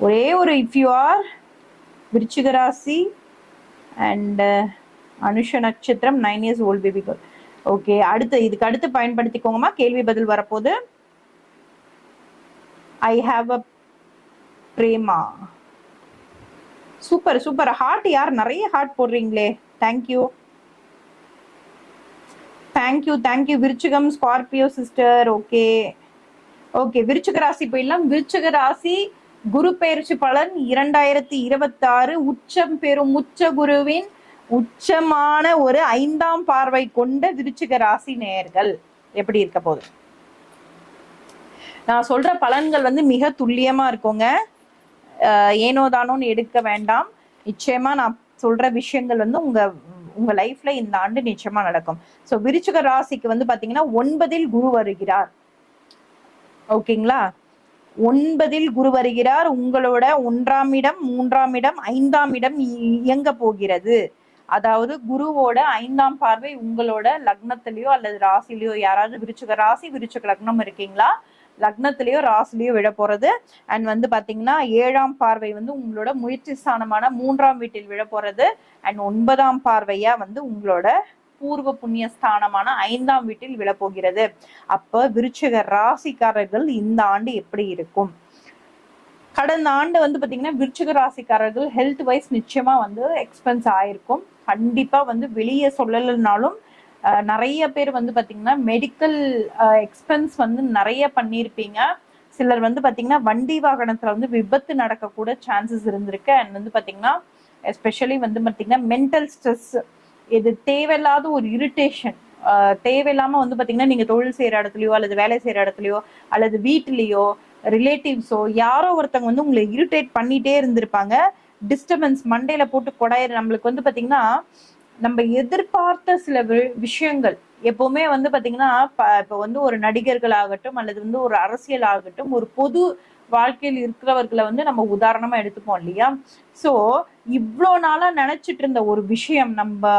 ஒரே ஒரு if you are விருச்சிக ராசி அண்ட் அனுஷ நட்சத்திரம் 9 years old baby girl. Okay, இதுக்கு அடுத்து பயன்படுத்திக்கோங்கம்மா. கேள்வி பதில் வரப்போகுது. I have a Prema. Super super. Heart யார் நிறைய ஹார்ட் போடுறீங்களே. Thank you thank you thank you. விருச்சிகம் ஸ்கார்பியோ சிஸ்டர். ஓகே ஓகே, விருச்சிக ராசி போயிடலாம். விருச்சிக ராசி குரு பெயர்ச்சி பலன் 2026 உச்சம் பெறும் உச்ச குருவின் உச்சமான ஒரு 5ஆம் பார்வை கொண்ட விருச்சிக ராசி நேயர்கள் எப்படி இருக்க போகுது? நான் சொல்ற பலன்கள் வந்து மிக துல்லியமா இருக்குங்க. ஏனோதானோன்னு எடுக்க வேண்டாம். நிச்சயமா நான் சொல்ற விஷயங்கள் வந்து உங்க லைஃப்ல இந்த ஆண்டு நிச்சயமா நடக்கும். சோ விருச்சிக ராசிக்கு வந்து பாத்தீங்கன்னா 9ல் குரு வருகிறார். ஓகேங்களா? 9ல் குரு வருகிறார். உங்களோட 1ஆம் இடம், 3ஆம் இடம், 5ஆம் இடம் இயங்க போகிறது. அதாவது குருவோட 5ஆம் பார்வை உங்களோட லக்னத்திலயோ அல்லது ராசிலயோ, யாராவது விருச்சிக ராசி விருச்சிக லக்னம் இருக்கீங்களா, லக்னத்திலயோ ராசிலயோ விழ போறது. அண்ட் வந்து பாத்தீங்கன்னா 7ஆம் பார்வை வந்து உங்களோட முயற்சி ஸ்தானமான 3ஆம் வீட்டில் விழ போறது. அண்ட் 9ஆம் பார்வையா வந்து உங்களோட பூர்வ புண்ணிய ஸ்தானமான 5ஆம் வீட்டில் விழப்போகிறது. அப்ப விருச்சிக ராசிக்காரர்கள் இந்த ஆண்டு எப்படி இருக்கும்? கடந்த ஆண்டு வந்து பாத்தீங்கன்னா விருச்சிக ராசிக்காரர்கள் ஹெல்த் வைஸ் நிச்சயமா வந்து எக்ஸ்பென்ஸ் ஆயிருக்கும். கண்டிப்பா வந்து வெளியே சொல்லலைனாலும் நிறைய பேர் வந்து பாத்தீங்கன்னா மெடிக்கல் எக்ஸ்பென்ஸ் வந்து நிறைய பண்ணியிருப்பீங்க. சிலர் வந்து பாத்தீங்கன்னா வண்டி வாகனத்துல வந்து விபத்து நடக்க கூட சான்சஸ் இருந்திருக்கு. அண்ட் வந்து பாத்தீங்கன்னா எஸ்பெஷலி வந்து பாத்தீங்கன்னா மென்டல் ஸ்ட்ரெஸ், இது தேவையில்லாத ஒரு இரிட்டேஷன், தேவையில்லாம வந்து பாத்தீங்கன்னா நீங்க தொழில் செய்யற இடத்துலயோ அல்லது வேலை செய்யற இடத்துலயோ அல்லது வீட்டுலயோ ரிலேட்டிவ்ஸோ யாரோ ஒருத்தவங்க வந்து உங்களை இரிட்டேட் பண்ணிட்டே இருந்திருப்பாங்க. டிஸ்டர்பன்ஸ் மண்டையில போட்டு கொடாயிரு. நம்மளுக்கு வந்து பாத்தீங்கன்னா நம்ம எதிர்பார்த்த சில விஷயங்கள் எப்பவுமே வந்து பாத்தீங்கன்னா இப்ப வந்து ஒரு நடிகர்கள் ஆகட்டும் அல்லது வந்து ஒரு அரசியல் ஆகட்டும், ஒரு பொது வாழ்க்கையில் இருக்கிறவர்களை வந்து நம்ம உதாரணமா எடுத்துப்போம் இல்லையா? சோ இவ்வளோ நாளா நினைச்சிட்டு இருந்த ஒரு விஷயம், நம்ம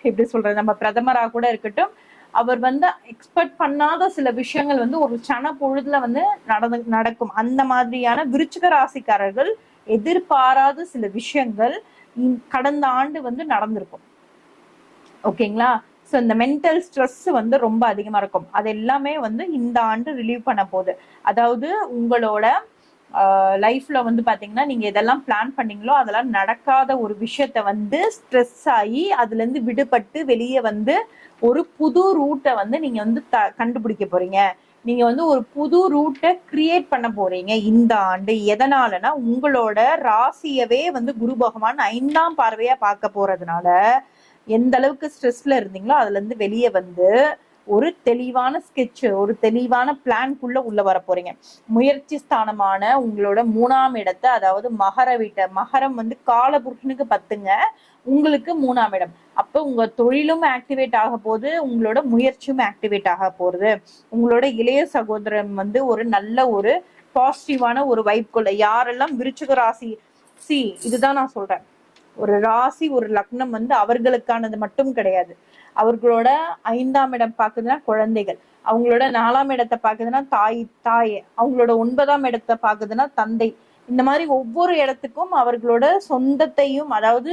எப்படி சொல்றது, நம்ம பிரதமராக கூட இருக்கட்டும், அவர் வந்து எக்ஸ்பெக்ட் பண்ணாத சில விஷயங்கள் வந்து ஒரு சன பொழுதுல வந்து நடக்கும். அந்த மாதிரியான விருச்சிக ராசிக்காரர்கள் எதிர்பாராத சில விஷயங்கள் கடந்த ஆண்டு வந்து நடந்திருக்கும். ஓகேங்களா? ஸோ இந்த மென்டல் ஸ்ட்ரெஸ் வந்து ரொம்ப அதிகமா இருக்கும். அது எல்லாமே வந்து இந்த ஆண்டு ரிலீவ் பண்ண போகுது. அதாவது உங்களோட லைஃப்ல வந்து பாத்தீங்கன்னா நீங்க எதெல்லாம் பிளான் பண்ணீங்களோ அதெல்லாம் நடக்காத ஒரு விஷயத்த வந்து ஸ்ட்ரெஸ் ஆகி அதுல இருந்து விடுபட்டு வெளியே வந்து ஒரு புது ரூட்டை வந்து நீங்க வந்து கண்டுபிடிக்க போறீங்க. நீங்க வந்து ஒரு புது ரூட்டை கிரியேட் பண்ண போறீங்க இந்த ஆண்டு. எதனாலனா உங்களோட ராசியவே வந்து குரு பகவான் 5ஆம் பார்வையா பார்க்க போறதுனால எந்த அளவுக்கு ஸ்ட்ரெஸ்ல இருந்தீங்களோ அதுல இருந்து வெளியே வந்து ஒரு தெளிவான ஸ்கெட்ச், ஒரு தெளிவான பிளான்குள்ள உள்ள வர போறீங்க. முயற்சி ஸ்தானமான உங்களோட 3ஆம் இடத்தை, அதாவது மகர வீட்டை, மகரம் வந்து காலபுருஷனுக்கு 10ங்க, உங்களுக்கு 3ஆம் இடம். அப்ப உங்க தொழிலும் ஆக்டிவேட் ஆக போகுது, உங்களோட முயற்சியும் ஆக்டிவேட் ஆக போறது. உங்களோட இளைய சகோதரன் வந்து ஒரு நல்ல ஒரு பாசிட்டிவான ஒரு வைப் கொள்ள, யாரெல்லாம் விருச்சிக ராசி, இதுதான் நான் சொல்றேன், ஒரு ராசி ஒரு லக்னம் வந்து அவர்களுக்கானது மட்டும் கிடையாது. அவர்களோட 5ஆம் இடம் பாக்குதுன்னா குழந்தைகள், அவங்களோட 4ஆம் இடத்தை பாக்குதுன்னா தாய், அவங்களோட 9ஆம் இடத்தை பாக்குதுன்னா தந்தை. இந்த மாதிரி ஒவ்வொரு இடத்துக்கும் அவர்களோட சொந்தத்தையும், அதாவது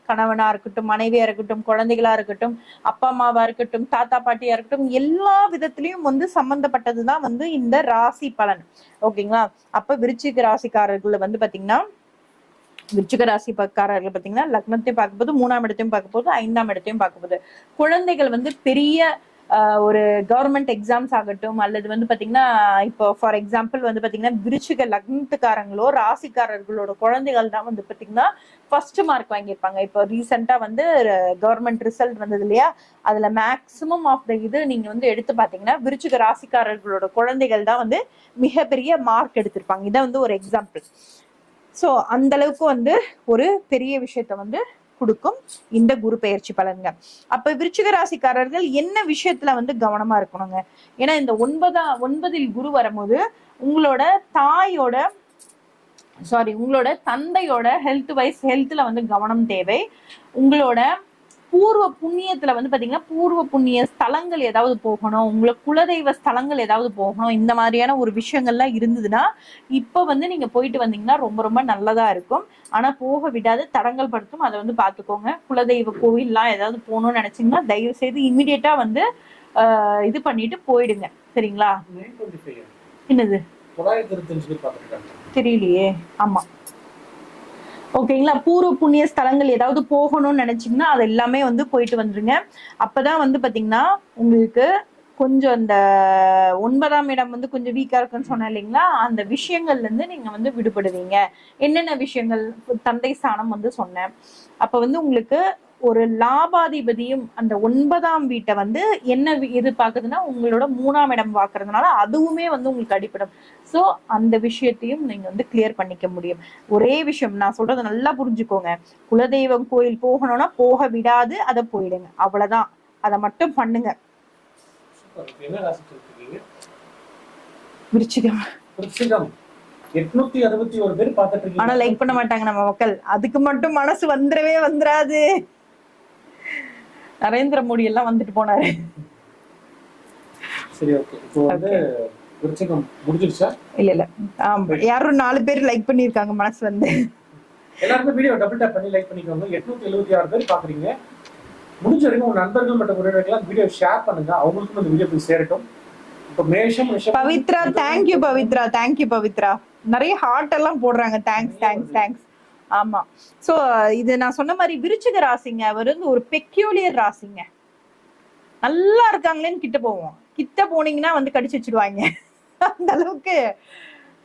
கணவனா இருக்கட்டும், மனைவியா இருக்கட்டும், குழந்தைகளா இருக்கட்டும், அப்பா அம்மாவா இருக்கட்டும், தாத்தா பாட்டியா இருக்கட்டும், எல்லா விதத்திலையும் வந்து சம்பந்தப்பட்டதுதான் வந்து இந்த ராசி பலன். ஓகேங்களா? அப்ப விருச்சிக ராசிக்காரர்கள் வந்து பாத்தீங்கன்னா விருச்சிக ராசிக்காரர்கள் பாத்தீங்கன்னா லக்னத்தையும் பார்க்க போது, 3ஆம் இடத்தையும் பார்க்க போது, 5ஆம் இடத்தையும் பார்க்க போது. குழந்தைகள் வந்து பெரிய ஒரு கவர்மெண்ட் எக்ஸாம்ஸ் ஆகட்டும் அல்லது வந்து பாத்தீங்கன்னா இப்போ ஃபார் எக்ஸாம்பிள் வந்து பாத்தீங்கன்னா விருச்சிக லக்னத்துக்காரங்களோ ராசிக்காரர்களோட குழந்தைகள் தான் வந்து பாத்தீங்கன்னா ஃபர்ஸ்ட் மார்க் வாங்கியிருப்பாங்க. இப்போ ரீசெண்டா வந்து கவர்மெண்ட் ரிசல்ட் வந்தது இல்லையா, அதுல மேக்சிமம் ஆஃப் த இது நீங்க வந்து எடுத்து பாத்தீங்கன்னா விருச்சிக ராசிக்காரர்களோட குழந்தைகள் தான் வந்து மிகப்பெரிய மார்க் எடுத்திருப்பாங்க. இதான் வந்து ஒரு எக்ஸாம்பிள். ஸோ அந்த அளவுக்கு வந்து ஒரு பெரிய விஷயத்த வந்து கொடுக்கும் இந்த குரு பெயர்ச்சி பலன்க. அப்ப விருச்சிக ராசிக்காரர்கள் என்ன விஷயத்துல வந்து கவனமா இருக்கணுங்க? ஏன்னா இந்த 9ல் குரு வரும்போது உங்களோட உங்களோட தந்தையோட ஹெல்த்ல வந்து கவனம் தேவை. உங்களோட பூர்வ புண்ணியத்துல வந்து பாத்தீங்கன்னா பூர்வ புண்ணிய ஸ்தலங்கள் ஏதாவது போகணும், உங்களுக்கு குலதெய்வ ஸ்தலங்கள் ஏதாவது போகணும், இந்த மாதிரியான ஒரு விஷயங்கள்லாம் இருந்ததுன்னா இப்ப வந்து நீங்க போயிட்டு வந்தீங்கன்னா ரொம்ப ரொம்ப நல்லதா இருக்கும். ஆனா போக விடாது, தடங்கல் படுத்தும். அதை வந்து பாத்துக்கோங்க. குலதெய்வ கோவில்லாம் ஏதாவது போகணும்னு நினைச்சீங்கன்னா தயவு செய்து இமிடியேட்டா வந்து இது பண்ணிட்டு போயிடுங்க. சரிங்களா? என்னது தெரியலையே. ஆமா, ஓகேங்களா. பூர்வ புண்ணிய ஸ்தலங்கள் ஏதாவது போகணும்னு நினைச்சீங்கன்னா அது எல்லாமே வந்து போயிட்டு வந்துருங்க. அப்பதான் வந்து பாத்தீங்கன்னா உங்களுக்கு கொஞ்சம் அந்த 9ஆம் இடம் வந்து கொஞ்சம் வீக்கா இருக்குன்னு சொன்னேன் இல்லைங்களா, அந்த விஷயங்கள்ல இருந்து நீங்க வந்து விடுபடுவீங்க. என்னென்ன விஷயங்கள்? தந்தை ஸ்தானம் வந்து சொன்னேன். அப்ப வந்து உங்களுக்கு ஒரு லாபாதிபதியும் அந்த 9ஆம் வீட்டை வந்து என்ன எதிர்பார்க்குதுன்னா உங்களோட 3ஆம் இடம் பார்க்கறதுனால அதுவுமே வந்து உங்களுக்கு அடிப்படும். ஸோ அந்த விஷயத்தையும் நீங்க வந்து கிளியர் பண்ணிக்க முடியும். ஒரே விஷயம் நான் சொல்றதை நல்லா புரிஞ்சுக்கோங்க. குலதெய்வம் கோயில் போகணும்னா போக விடாது, அதை போயிடுங்க. அவ்வளவுதான். அதை மட்டும் பண்ணுங்க. விருச்சிகம். விருச்சிகம் 861 பேர் பார்த்துட்டு இருக்கீங்க. ஆனா லைக் பண்ண மாட்டாங்க நம்ம மக்கள். அதுக்கு மட்டும் மனசு வந்துராது. நரேந்திர மோடி எல்லாம் வந்துட்டு போனாரு. சரி, ஓகே. இப்போ வந்து விருச்சிகம் முடிஞ்சிருச்சா? இல்ல யாரும் 4 பேர் லைக் பண்ணிருக்காங்க. மனசு வந்து எல்லாரும் வீடியோ டபுள் டாப் பண்ணி லைக் பண்ணிக்கோங்க. 876 பேர் பாக்குறீங்க. முடிஞ்ச வரைக்கும் உங்க நண்பர்கள் மற்றும் உறவினர்களுக்கு வீடியோ ஷேர் பண்ணுங்க. அவங்களுக்கும் இந்த வீடியோ போய் சேரட்டும். இப்போ மேஷம் பவித்ரா, தேங்க்யூ பவித்ரா, தேங்க்யூ பவித்ரா. நிறைய ஹார்ட் எல்லாம் போடுறாங்க. தேங்க்ஸ். ஆமா. சோ இது நான் சொன்ன மாதிரி விருச்சிக ராசிங்க. அவர் வந்து ஒரு பெக்யூலியர் ராசிங்க. நல்லா இருக்காங்களேன்னு கிட்ட போவோம். கிட்ட போனீங்கன்னா வந்து கடிச்சு வச்சிடுவாங்க. அந்த அளவுக்கு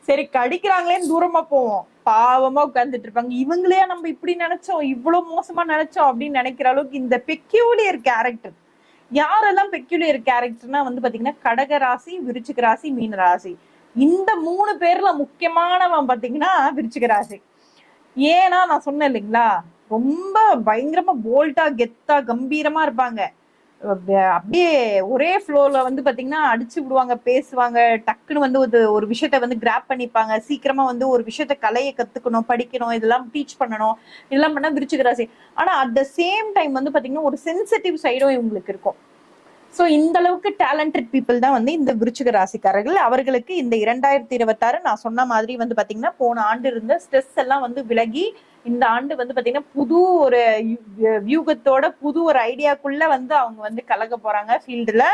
சரி கடிக்கிறாங்களேன்னு தூரமா போவோம். பாவமா உட்கார்ந்துட்டு இருப்பாங்க. இவங்களே நம்ம இப்படி நினைச்சோம், இவ்வளவு மோசமா நினைச்சோம் அப்படின்னு நினைக்கிற அளவுக்கு இந்த பெக்யூலியர் கேரக்டர். யாரெல்லாம் பெக்யூலியர் கேரக்டர்னா வந்து பாத்தீங்கன்னா கடக ராசி, விருச்சிக ராசி, மீன ராசி. இந்த 3 பேர்ல முக்கியமானவன் பாத்தீங்கன்னா விருச்சிக ராசி. ஏன்னா நான் சொன்னேன் இல்லைங்களா, ரொம்ப பயங்கரமா போல்டா கெத்தா கம்பீரமா இருப்பாங்க. அப்படியே ஒரே ஃப்ளோல வந்து பாத்தீங்கன்னா அடிச்சு விடுவாங்க, பேசுவாங்க, டக்குன்னு வந்து ஒரு விஷயத்த வந்து கிராப் பண்ணிப்பாங்க. சீக்கிரமா வந்து ஒரு விஷயத்த கலையை கத்துக்கணும், படிக்கணும், இதெல்லாம் டீச் பண்ணணும், இதெல்லாம் பண்ணா விருச்சிக ராசி. ஆனா அட் த சேம் டைம் வந்து பாத்தீங்கன்னா ஒரு சென்சிட்டிவ் சைடும் இவங்களுக்கு இருக்கும். ஸோ இந்த அளவுக்கு டேலண்டட் பீப்புள் தான் வந்து இந்த விருச்சிக ராசிக்காரர்கள். அவர்களுக்கு இந்த 2026 நான் சொன்ன மாதிரி வந்து பாத்தீங்கன்னா போன ஆண்டு இருந்த ஸ்ட்ரெஸ் எல்லாம் வந்து விலகி இந்த ஆண்டு வந்து பாத்தீங்கன்னா புது ஒரு வியூகத்தோட புது ஒரு ஐடியாக்குள்ள வந்து அவங்க வந்து கலக்க போறாங்க ஃபீல்டுல.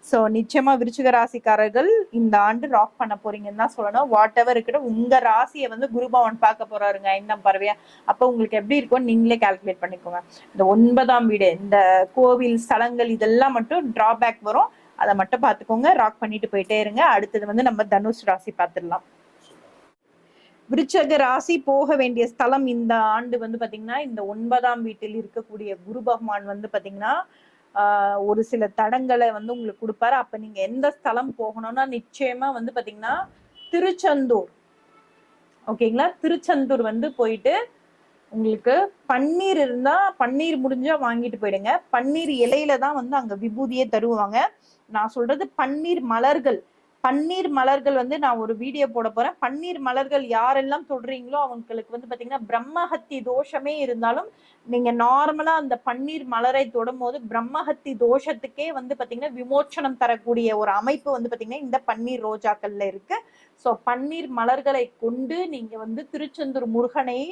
ஸோ நிச்சயமா விருச்சிக ராசிக்காரர்கள் இந்த ஆண்டு ராக் பண்ண போறீங்கன்னு தான் சொல்லணும். வாட் எவர் இருக்கட்டும், உங்க ராசியை வந்து குரு பவன் பார்க்க போறாருங்க 5ஆம் பார்வையா. அப்போ உங்களுக்கு எப்படி இருக்கும்னு நீங்களே கால்குலேட் பண்ணிக்கோங்க. இந்த 9ஆம் வீடு, இந்த கோவில் ஸ்தலங்கள் இதெல்லாம் மட்டும் டிராபேக் வரும். அதை மட்டும் பார்த்துக்கோங்க. ராக் பண்ணிட்டு போயிட்டே இருங்க. அடுத்தது வந்து நம்ம தனுஷ் ராசி பார்த்துடலாம். விருச்சக ராசி போக வேண்டிய ஸ்தலம் இந்த ஆண்டு வந்து பாத்தீங்கன்னா இந்த 9ஆம் வீட்டில் இருக்கக்கூடிய குரு பகவான் வந்து பாத்தீங்கன்னா ஒரு சில தடங்களை வந்து உங்களுக்கு கொடுப்பாரு. அப்ப நீங்க எந்த ஸ்தலம் போகணும்னா நிச்சயமா வந்து பாத்தீங்கன்னா திருச்செந்தூர். ஓகேங்களா? திருச்செந்தூர் வந்து போயிட்டு உங்களுக்கு பன்னீர் இருந்தா பன்னீர் முடிஞ்சா வாங்கிட்டு போயிடுங்க. பன்னீர் இலையில தான் வந்து அங்க விபூதியே தருவாங்க. நான் சொல்றது பன்னீர் மலர்கள். பன்னீர் மலர்கள் வந்து நான் ஒரு வீடியோ போட போறேன். பன்னீர் மலர்கள் யாரெல்லாம் தொடுறீங்களோ அவங்களுக்கு வந்து பாத்தீங்கன்னா பிரம்மஹத்தி தோஷமே இருந்தாலும் நீங்க நார்மலா அந்த பன்னீர் மலரை தொடும் போது பிரம்மஹத்தி தோஷத்துக்கே வந்து பாத்தீங்கன்னா விமோச்சனம் தரக்கூடிய ஒரு அமைப்பு வந்து பாத்தீங்கன்னா இந்த பன்னீர் ரோஜாக்கள்ல இருக்கு. சோ பன்னீர் மலர்களை கொண்டு நீங்க வந்து திருச்செந்தூர் முருகனை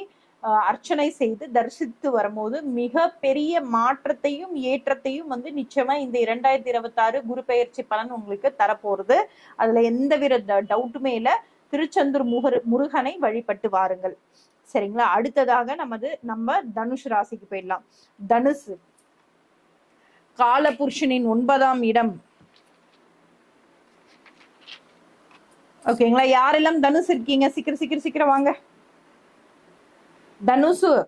அர்ச்சனை செய்து தரிசித்து வரும்போது மிக பெரிய மாற்றத்தையும் ஏற்றத்தையும் வந்து நிச்சயமா இந்த 2026 குரு பெயர்ச்சி பலன் உங்களுக்கு தரப்போறது. அதுல எந்தவித டவுட்டுமே இல்ல. திருச்செந்தூர் முருகனை வழிபட்டு வாருங்கள். சரிங்களா? அடுத்ததாக நம்ம தனுஷ் ராசிக்கு போயிடலாம். தனுசு காலபுருஷனின் 9ஆம் இடம். ஓகேங்களா? யாரெல்லாம் தனுஷ் இருக்கீங்க சீக்கிரம் வாங்க. தனுசு